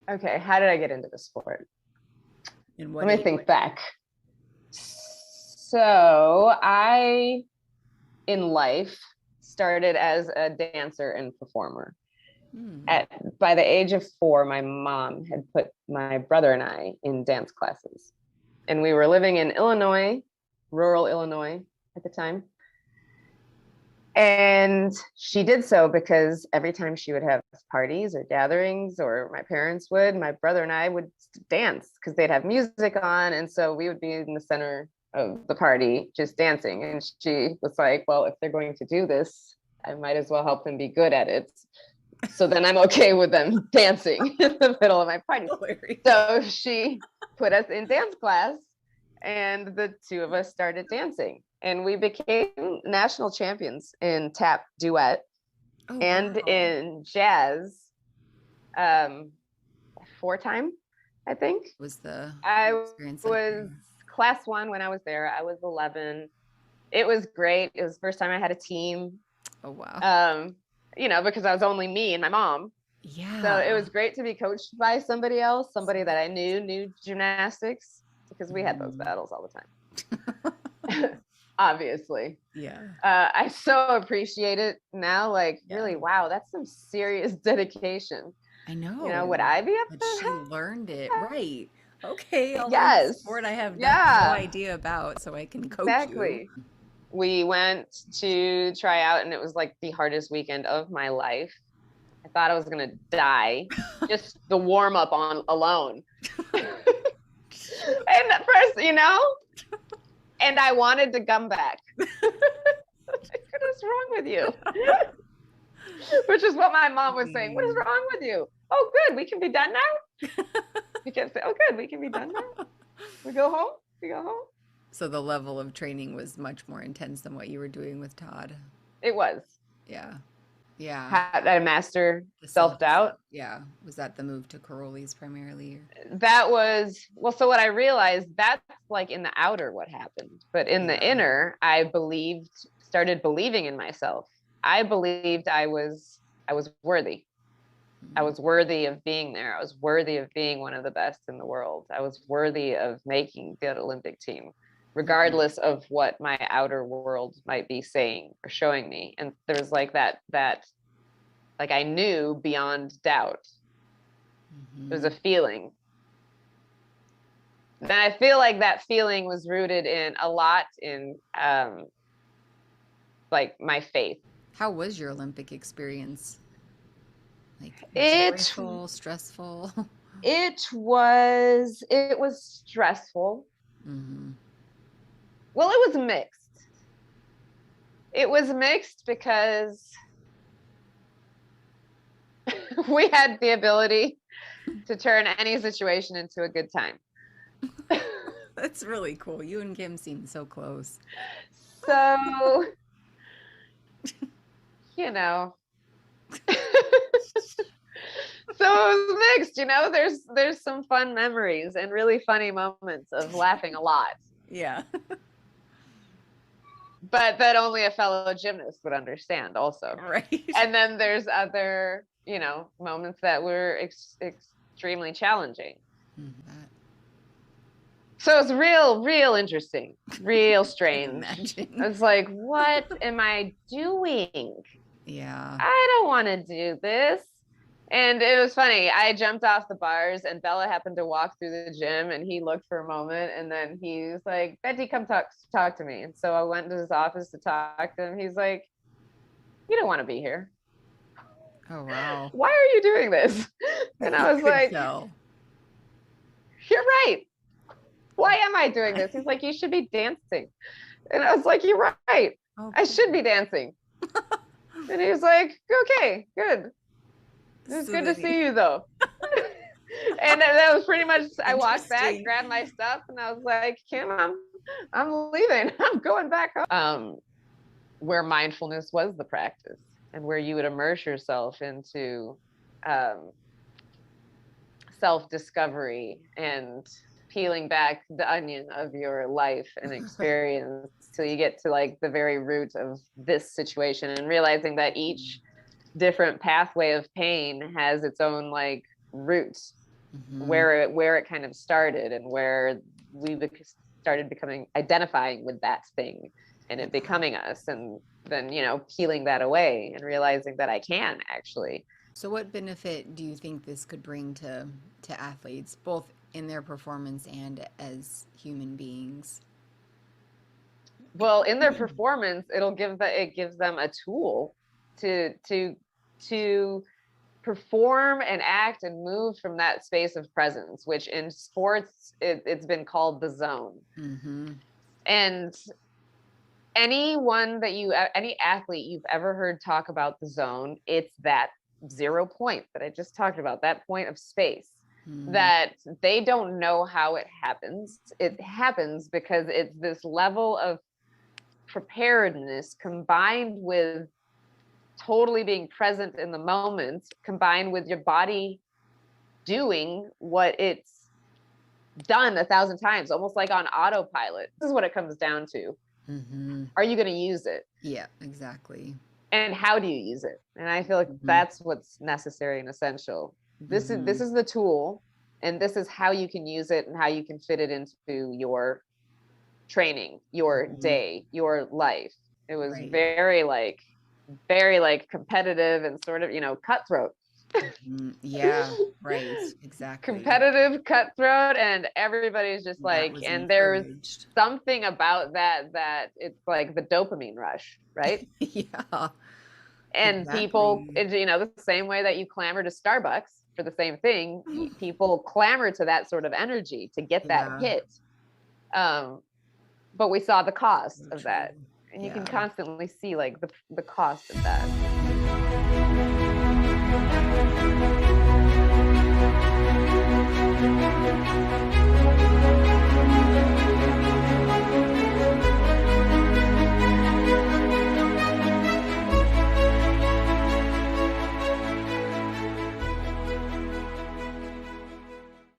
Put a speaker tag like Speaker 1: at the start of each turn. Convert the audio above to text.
Speaker 1: Okay, how did I get into the sport?
Speaker 2: And what
Speaker 1: Let me think back. So I, in life, started as a dancer and performer. By the age of 4, my mom had put my brother and I in dance classes. And we were living in Illinois, rural Illinois at the time. And she did so because every time she would have parties or gatherings, or my parents would, my brother and I would dance because they'd have music on. And so we would be in the center of the party just dancing. And she was like, well, if they're going to do this, I might as well help them be good at it. So then I'm okay with them dancing in the middle of my party. Hilarious. So she put us in dance class, and the two of us started dancing. And we became national champions in tap duet and in jazz 4-time, I think. I was class 1 when I was there. I was 11. It was great. It was the first time I had a team.
Speaker 2: Oh, wow.
Speaker 1: Because I was only me and my mom.
Speaker 2: Yeah.
Speaker 1: So it was great to be coached by somebody else, somebody that I knew gymnastics, because we had those battles all the time. Obviously.
Speaker 2: Yeah.
Speaker 1: I so appreciate it now. Really, wow, that's some serious dedication.
Speaker 2: I know.
Speaker 1: Would I be up
Speaker 2: to she learned it, right? Okay. I'll
Speaker 1: yes.
Speaker 2: learn sport I have no idea about, so I can coach
Speaker 1: you. We went to try out, and it was like the hardest weekend of my life. I thought I was gonna die. Just the warm up on alone. And at first, and I wanted to come back. What's wrong with you? Which is what my mom was saying. What is wrong with you? Oh, good. We can be done now. You can say, oh, good. We can be done now. We go home.
Speaker 2: So the level of training was much more intense than what you were doing with Todd.
Speaker 1: It was.
Speaker 2: Yeah.
Speaker 1: Had I mastered self-doubt?
Speaker 2: Yeah. Was that the move to Caroli's primarily?
Speaker 1: That was, so what I realized, that's like in the outer what happened. But in the inner, I started believing in myself. I believed I was worthy. I was worthy of being there. I was worthy of being one of the best in the world. I was worthy of making the Olympic team, regardless of what my outer world might be saying or showing me. And there's like that I knew beyond doubt. It was a feeling. And I feel like that feeling was rooted in a lot in my faith.
Speaker 2: How was your Olympic experience? Joyful, stressful?
Speaker 1: It was stressful.
Speaker 2: Mm-hmm.
Speaker 1: Well, it was mixed. It was mixed because we had the ability to turn any situation into a good time.
Speaker 2: That's really cool. You and Kim seem so close.
Speaker 1: So, so it was mixed, there's some fun memories and really funny moments of laughing a lot.
Speaker 2: Yeah.
Speaker 1: But that only a fellow gymnast would understand also.
Speaker 2: Right.
Speaker 1: And then there's other, moments that were extremely challenging. Mm-hmm. So it's real interesting, real strange. I was like, what am I doing?
Speaker 2: Yeah.
Speaker 1: I don't want to do this. And it was funny. I jumped off the bars, and Bella happened to walk through the gym, and he looked for a moment, and then he was like, Betty, come talk to me. And so I went to his office to talk to him. He's like, you don't want to be here.
Speaker 2: Oh, wow.
Speaker 1: Why are you doing this? And I was like,
Speaker 2: tell.
Speaker 1: You're right. Why am I doing this? He's like, you should be dancing. And I was like, you're right. Okay. I should be dancing. And he was like, okay, good. It's good to see you, though. And that was pretty much, I walked back, grabbed my stuff, and I was like, Kim, I'm leaving. I'm going back home. Where mindfulness was the practice, and where you would immerse yourself into self-discovery and peeling back the onion of your life and experience till you get to like the very root of this situation, and realizing that each different pathway of pain has its own like roots. where it kind of started and where we started identifying with that thing and it becoming us, and then, you know, peeling that away and realizing that I can actually.
Speaker 2: So what benefit do you think this could bring to athletes, both in their performance and as human beings?
Speaker 1: Well, in their performance, it gives them a tool to perform and act and move from that space of presence, which in sports it's been called the zone. And any athlete you've ever heard talk about the zone, it's that 0 point that I just talked about, that point of space that they don't know how it happens. It happens because it's this level of preparedness combined with totally being present in the moment, combined with your body doing what it's done 1,000 times, almost like on autopilot. This is what it comes down to. Are you going to use it?
Speaker 2: Yeah, exactly.
Speaker 1: And how do you use it? And I feel like that's what's necessary and essential. This is the tool, and this is how you can use it and how you can fit it into your training, your day, your life. It was very like competitive and sort of, you know, cutthroat.
Speaker 2: Yeah, right, exactly.
Speaker 1: Competitive, cutthroat, and everybody's just like, and there's something about that it's like the dopamine rush, right?
Speaker 2: Yeah.
Speaker 1: And people, you know, the same way that you clamor to Starbucks for the same thing, people clamor to that sort of energy to get that hit. But we saw the cost of that, and you can constantly see like the cost of that.